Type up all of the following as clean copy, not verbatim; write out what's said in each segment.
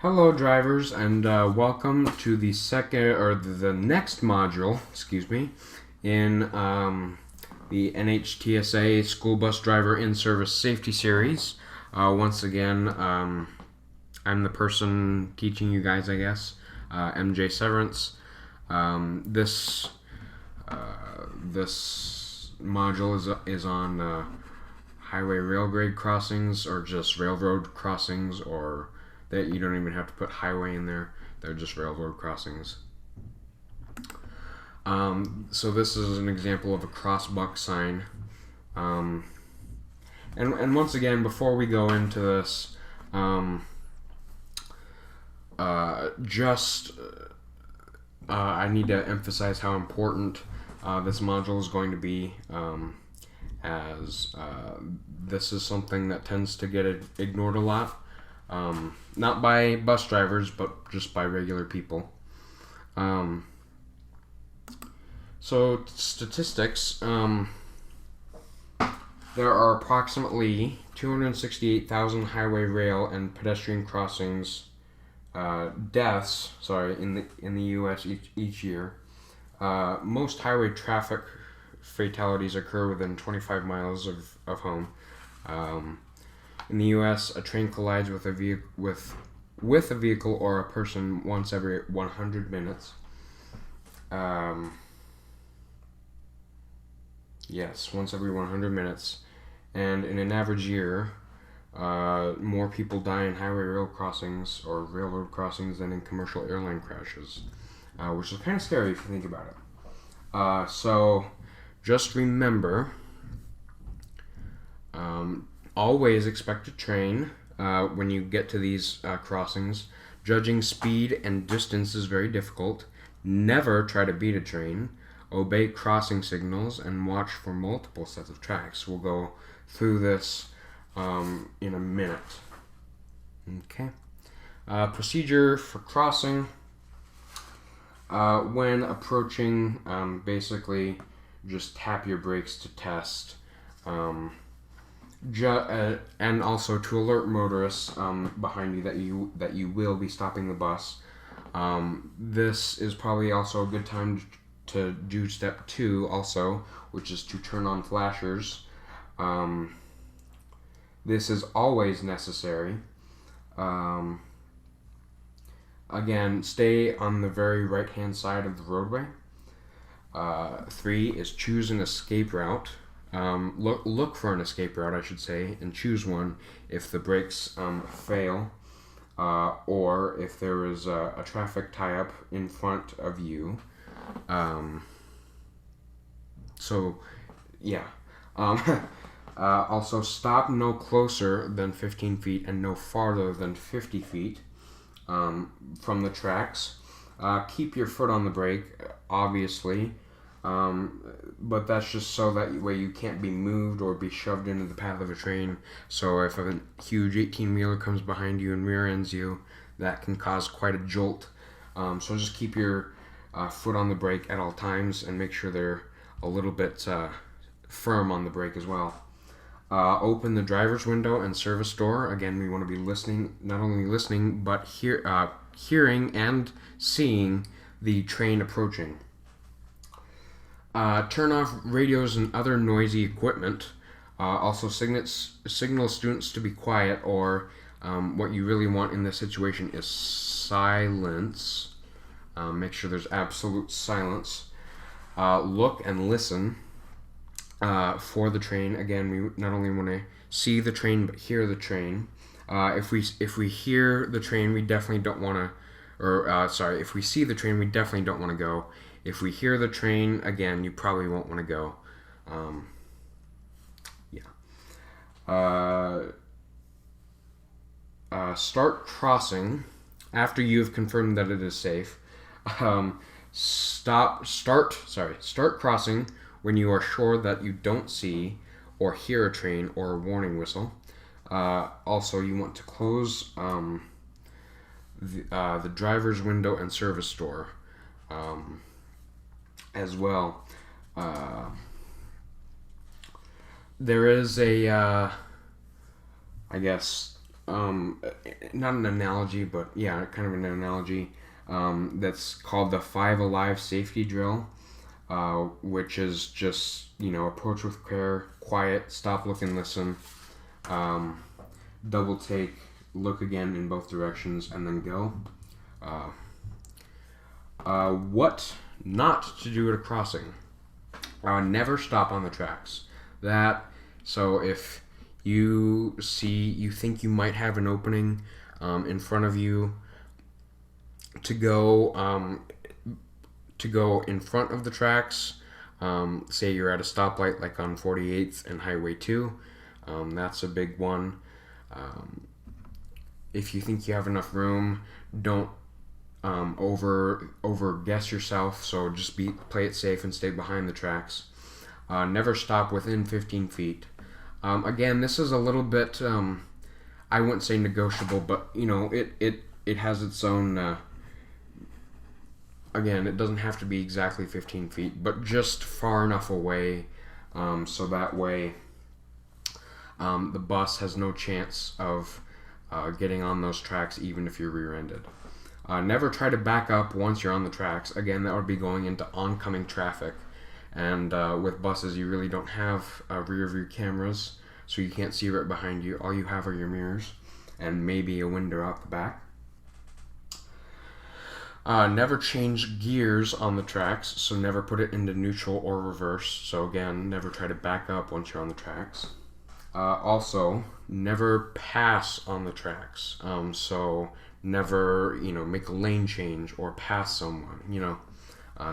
Hello, drivers, and welcome to the next module, in the NHTSA School Bus Driver In-Service Safety Series. Once again, I'm the person teaching you guys, I guess, MJ Severance. This module is on highway rail grade crossings, or just railroad crossings, or that you don't even have to put highway in there. They're just railroad crossings. So this is an example of a crossbuck sign. And once again, before we go into this, I need to emphasize how important this module is going to be, as this is something that tends to get ignored a lot. Not by bus drivers, but just by regular people. So statistics, there are approximately 268,000 highway, rail, and pedestrian crossings deaths in the U.S. each year. Most highway traffic fatalities occur within 25 miles of home. In the U.S., a train collides with a vehicle or a person once every 100 minutes. Yes, once every 100 minutes. And in an average year, more people die in highway rail crossings or railroad crossings than in commercial airline crashes, which is kind of scary if you think about it. So just remember, always expect a train when you get to these crossings. Judging speed and distance is very difficult. Never try to beat a train. Obey crossing signals and watch for multiple sets of tracks. We'll go through this in a minute. Okay. Procedure for crossing. When approaching, basically just tap your brakes to test. And also to alert motorists behind you that you will be stopping the bus. This is probably also a good time to do step 2 also, which is to turn on flashers. This is always necessary. Again, stay on the very right hand side of the roadway. 3 is choose an escape route. Look for an escape route, I should say, and choose one if the brakes fail, or if there is a traffic tie-up in front of you. Also, stop no closer than 15 feet and no farther than 50 feet from the tracks. Keep your foot on the brake, obviously. But that's just so that way you can't be moved or be shoved into the path of a train. So if a huge 18-wheeler comes behind you and rear ends you, that can cause quite a jolt. So just keep your foot on the brake at all times and make sure they're a little bit firm on the brake as well. Open the driver's window and service door. Again, we want to be listening, not only listening, but hearing and seeing the train approaching. Turn off radios and other noisy equipment. Also signal students to be quiet, or what you really want in this situation is silence. Make sure there's absolute silence. Look and listen for the train. Again, we not only want to see the train, but hear the train. If we hear the train, we definitely don't want to, if we see the train, we definitely don't want to go. If we hear the train, again, you probably won't want to go. Start crossing after you've confirmed that it is safe. Start crossing when you are sure that you don't see or hear a train or a warning whistle. Also, you want to close the driver's window and service door as well. There is a not an analogy, but yeah, kind of an analogy. That's called the 5 Alive safety drill, which is just, approach with care, quiet, stop, look, and listen, double take, look again in both directions, and then go. What not to do at a crossing. Never stop on the tracks. So if you think you might have an opening in front of you to go in front of the tracks, say you're at a stoplight like on 48th and Highway 2, that's a big one. If you think you have enough room, don't over guess yourself, so just play it safe and stay behind the tracks. Never stop within 15 feet. Again, this is a little bit, I wouldn't say negotiable, but it has its own, again, it doesn't have to be exactly 15 feet, but just far enough away, so that way the bus has no chance of getting on those tracks even if you're rear-ended. Never try to back up once you're on the tracks. Again, that would be going into oncoming traffic. And with buses, you really don't have rear view cameras, so you can't see right behind you. All you have are your mirrors and maybe a window out the back. Never change gears on the tracks, so never put it into neutral or reverse. So again, never try to back up once you're on the tracks. Also, never pass on the tracks. So never, make a lane change or pass someone,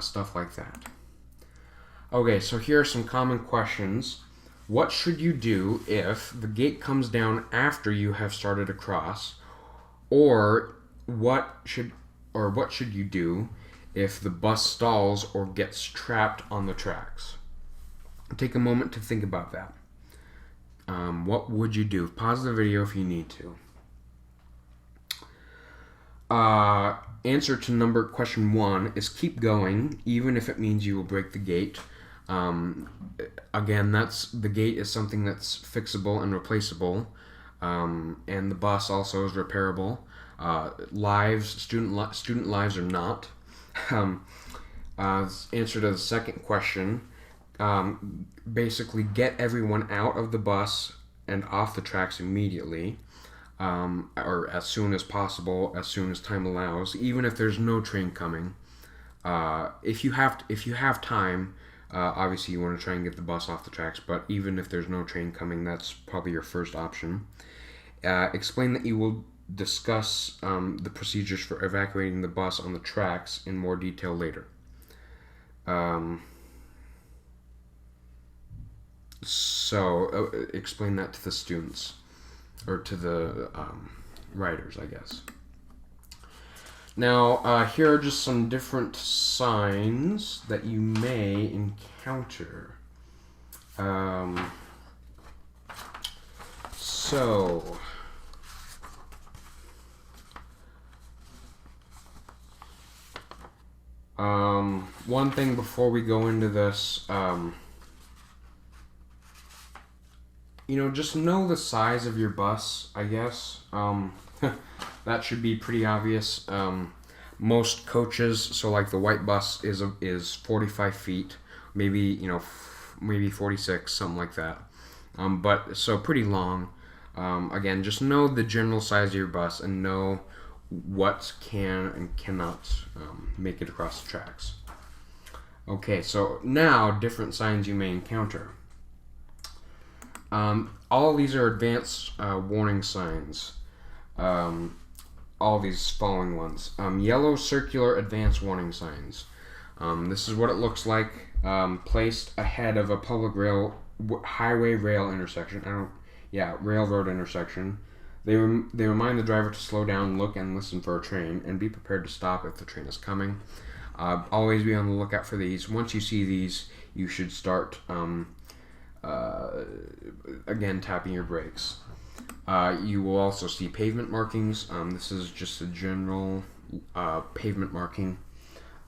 stuff like that. Okay, so here are some common questions. What should you do if the gate comes down after you have started a cross? Or what should you do if the bus stalls or gets trapped on the tracks? Take a moment to think about that. What would you do? Pause the video if you need to. Answer to question 1 is keep going, even if it means you will break the gate. Again, the gate is something that's fixable and replaceable, and the bus also is repairable. Student lives are not. Answer to the second question, basically get everyone out of the bus and off the tracks immediately, or as soon as possible, as soon as time allows, even if there's no train coming. If you have time, obviously you want to try and get the bus off the tracks, but even if there's no train coming, that's probably your first option. Explain that you will discuss the procedures for evacuating the bus on the tracks in more detail later. So explain that to the students, or to the riders, I guess. Now, here are just some different signs that you may encounter. One thing before we go into this, just know the size of your bus, I guess. That should be pretty obvious. Most coaches, so like the white bus is 45 feet, maybe 46, something like that. But so pretty long. Again, just know the general size of your bus and know what can and cannot make it across the tracks. Okay, so now different signs you may encounter. All of these are advanced warning signs. All these following ones. Yellow circular advanced warning signs. This is what it looks like, placed ahead of a public highway rail intersection. Railroad intersection. They remind the driver to slow down, look, and listen for a train, and be prepared to stop if the train is coming. Always be on the lookout for these. Once you see these, you should start again tapping your brakes. You will also see pavement markings. This is just a general pavement marking.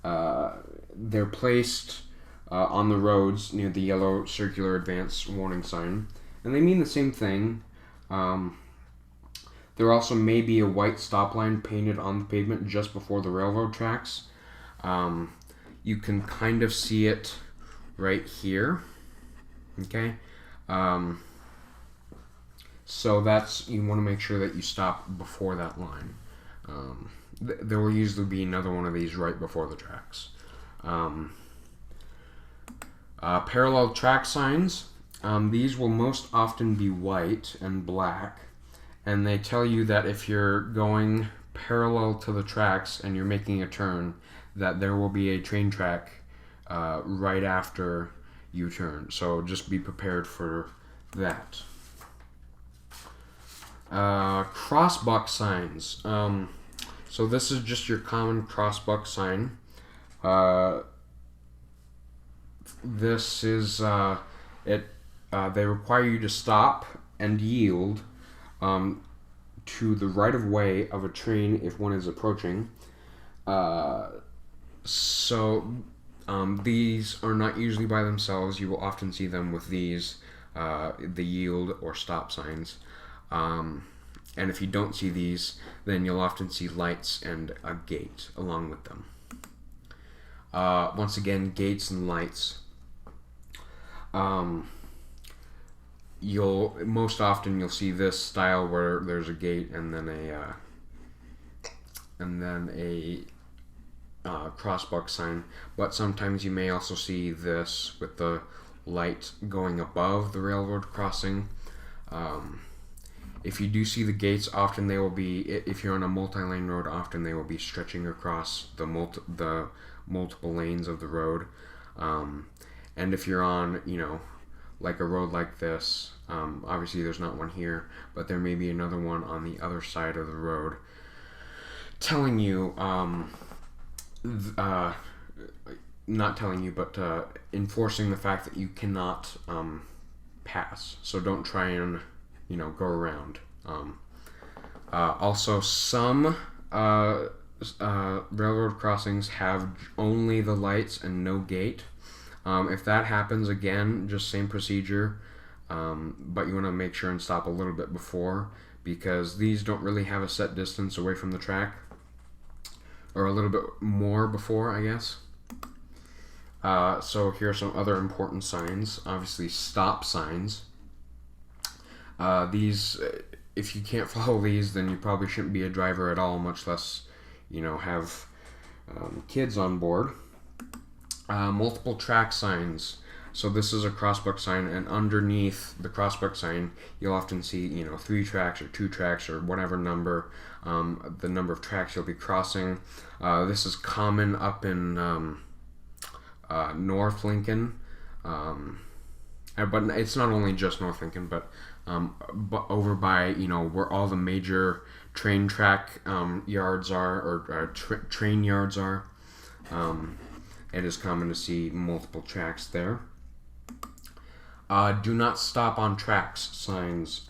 They're placed on the roads near the yellow circular advance warning sign, and they mean the same thing. There also may be a white stop line painted on the pavement just before the railroad tracks. You can kind of see it right here. Okay. So that's, you want to make sure that you stop before that line. There will usually be another one of these right before the tracks. Parallel track signs. These will most often be white and black, and they tell you that if you're going parallel to the tracks and you're making a turn, that there will be a train track right after you turn. So just be prepared for that. Crossbuck signs. So this is just your common crossbuck sign. This is they require you to stop and yield to the right of way of a train if one is approaching. These are not usually by themselves. You will often see them with these, the yield or stop signs. And if you don't see these, then you'll often see lights and a gate along with them. Once again, gates and lights. Most often you'll see this style where there's a gate and then a crossbuck sign. But sometimes you may also see this with the light going above the railroad crossing. If you do see the gates, often they will be, if you're on a multi-lane road, often they will be stretching across the multiple lanes of the road. And if you're on, like a road like this, obviously there's not one here, but there may be another one on the other side of the road telling you, not telling you, but enforcing the fact that you cannot pass. So don't try and go around. Also, some railroad crossings have only the lights and no gate. If that happens, again, just same procedure, but you want to make sure and stop a little bit before, because these don't really have a set distance away from the track, or a little bit more before, I guess. So here are some other important signs. Obviously, stop signs. These, if you can't follow these, then you probably shouldn't be a driver at all, much less, have kids on board. Multiple track signs. So this is a crossbuck sign, and underneath the crossbuck sign, you'll often see, 3 tracks or 2 tracks or whatever number, the number of tracks you'll be crossing. This is common up in North Lincoln, but it's not only just North Lincoln, but over by, where all the major train track yards are, or train yards are. It is common to see multiple tracks there. Do not stop on tracks signs.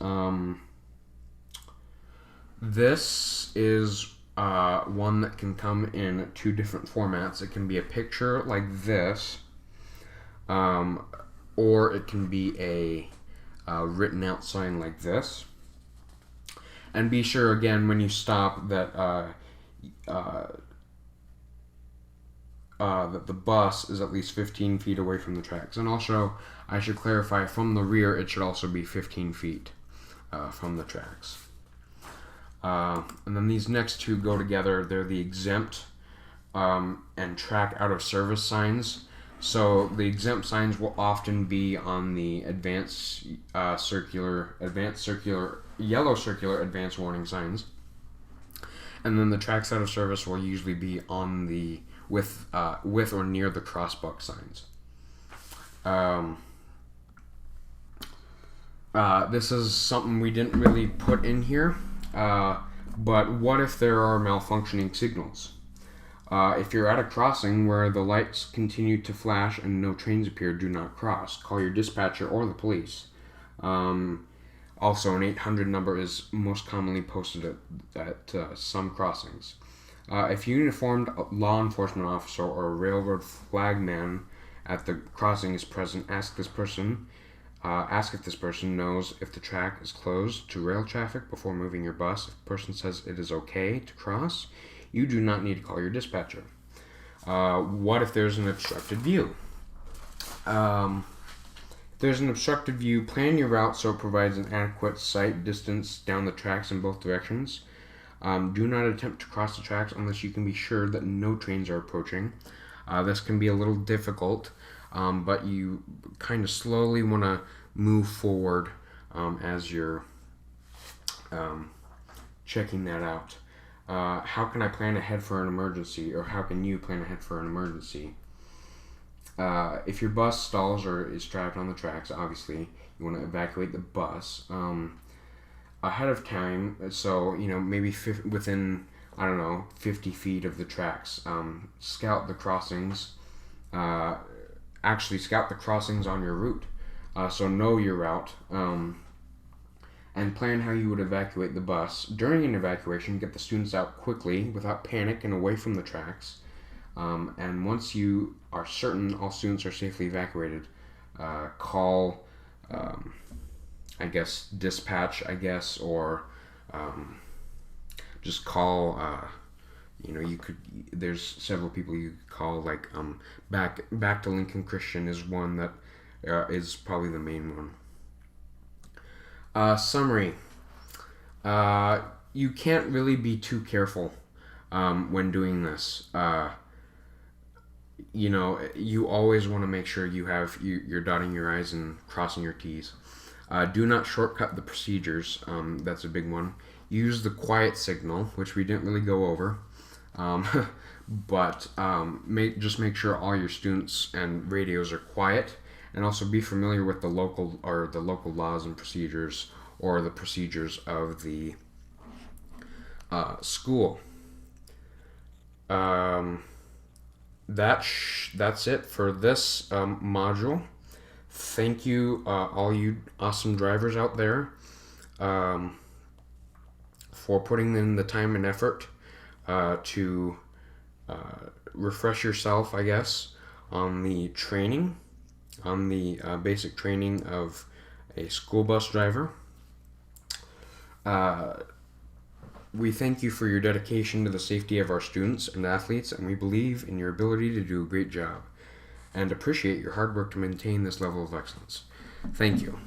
This is one that can come in 2 different formats. It can be a picture like this, or it can be a written out sign like this. And be sure, again, when you stop, that that the bus is at least 15 feet away from the tracks. And also, I should clarify, from the rear, it should also be 15 feet from the tracks. And then these next 2 go together. They're the exempt and track out of service signs. So the exempt signs will often be on the advanced circular, yellow circular advanced warning signs. And then the tracks out of service will usually be on the with or near the crossbuck signs. This is something we didn't really put in here, but what if there are malfunctioning signals? If you're at a crossing where the lights continue to flash and no trains appear, do not cross. Call your dispatcher or the police. Also, an 800 number is most commonly posted at some crossings. If a uniformed law enforcement officer or a railroad flagman at the crossing is present, ask this person Ask if this person knows if the track is closed to rail traffic before moving your bus. If the person says it is okay to cross, you do not need to call your dispatcher. What if there's an obstructed view? If there's an obstructed view, plan your route so it provides an adequate sight distance down the tracks in both directions. Do not attempt to cross the tracks unless you can be sure that no trains are approaching. This can be a little difficult, but you kind of slowly want to move forward as you're checking that out. How can I plan ahead for an emergency, or how can you plan ahead for an emergency? If your bus stalls or is trapped on the tracks, obviously you want to evacuate the bus ahead of time. So maybe within 50 feet of the tracks. Scout the crossings. Actually, scout the crossings on your route. So know your route. And plan how you would evacuate the bus. During an evacuation, get the students out quickly without panic and away from the tracks. And once you are certain all students are safely evacuated, call, dispatch, or just call. There's several people you could call. Like back to Lincoln Christian is one that is probably the main one. Summary. You can't really be too careful when doing this. You always want to make sure you're dotting your I's and crossing your T's. Do not shortcut the procedures. That's a big one. Use the quiet signal, which we didn't really go over. But just make sure all your students and radios are quiet, and also be familiar with the local laws and procedures, or the procedures of the school. That's it for this module. Thank you, all you awesome drivers out there, for putting in the time and effort to refresh yourself, I guess, on the training, on the basic training of a school bus driver. We thank you for your dedication to the safety of our students and athletes, and we believe in your ability to do a great job, and appreciate your hard work to maintain this level of excellence. Thank you.